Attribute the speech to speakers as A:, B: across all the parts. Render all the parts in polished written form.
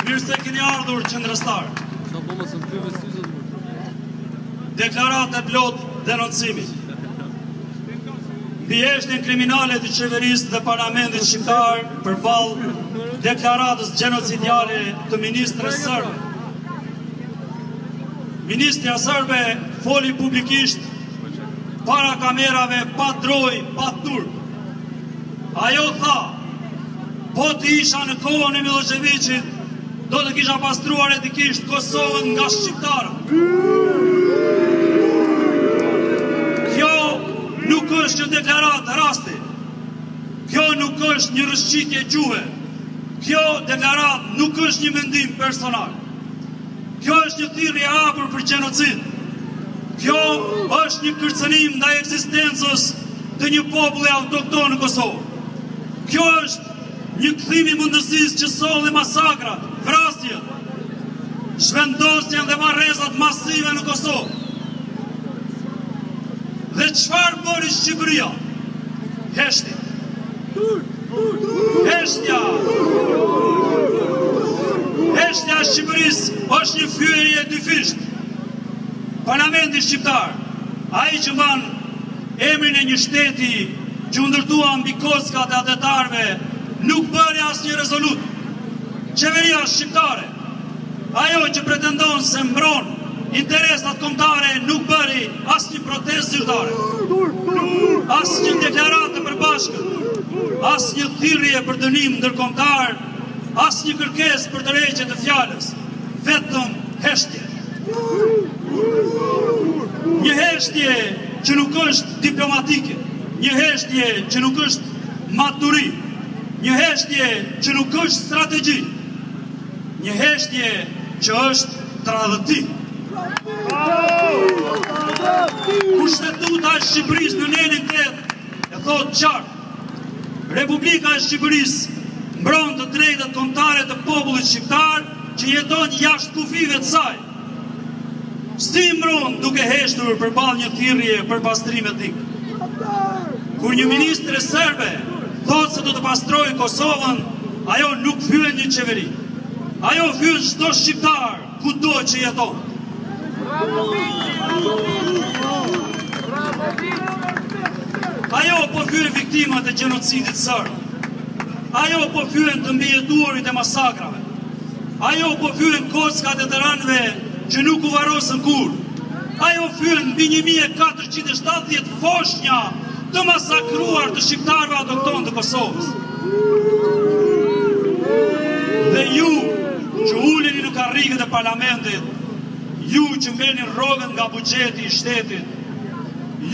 A: Mirë se keni ardhur qendrëstar. Deklaratë e plot denoncimi. Mbi heshtjen kriminale të qeverisë dhe parlamentit shqiptar përballë deklaratës genocidiale të ministres serbe. Ministrja serbe foli publikisht para kamerave pa droj, pa turp. Ajo tha, po të isha në kohën e Miloševićit, do të kisha pastruar etikisht Kosovën nga shqiptarët. Kjo nuk është një deklaratë rasti. Kjo nuk është një rëshqitje gjuhe. Kjo deklaratë nuk është një mendim personal. Kjo është një thirrje e hapur për gjenocid. Kjo është një kërcënim ndaj ekzistencës të një populli autokton në Kosovë. Kjo është një kthim i mundësisë që solli masakrat, vrasjet, zhvendosjen dhe marrëzat masive në Kosovë. Dhe çfarë bëri Shqipëria? Heshti. Heshtja e Shqipërisë është një fyerje e dyfisht. Parlamenti shqiptar, ai që mban emrin e një shteti që u ndërtua mbi kockat e atetarëve, nuk bëri asnjë rezolut. Qeveria shqiptare, ajo që pretendon se mbron interesat kombëtare, nuk bëri asnjë protestë zyrtare, asnjë deklaratë të përbashkët, asnjë thirrje për dënim ndërkombëtar, asnjë kërkesë për tërheqje të fjalës, vetëm heshtje. Një heshtje që nuk është diplomatike, një heshtje që nuk është maturi, një heshtje që nuk është strategji, një heshtje që është tradhëti. Kushtetuta e Shqipërisë në nenin 8 e thotë qartë: Republika e Shqipërisë mbron të drejtat kombëtare të popullit shqiptar që jeton jashtë kufive të saj. Si mbron duke heshtur përballë një thirrje për pastrim etnik? Kur një ministre serbe thotë se do të pastrojë Kosovën, ajo nuk fyen një qeveri. Ajo fyen çdo shqiptar kudo që jeton. Ajo po fyen viktimat e gjenocidit serb. Ajo po fyen të mbijetuarit e masakrave. Ajo po fyen kockat e tëranëve që nuk u varrosën kurrë. Ajo fyen mbi 1470 foshnja të masakruar të shqiptarëve autokton të Kosovës. Dhe ju që uleni në karrikët e parlamentit, ju që merrni rrogën nga buxheti i shtetit,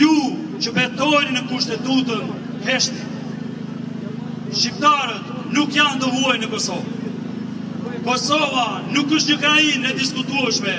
A: ju që betojni në kushtetutën, heshti. Shqiptarët nuk janë të huaj në Kosovë. Kosova nuk është një krajinë e diskutueshme.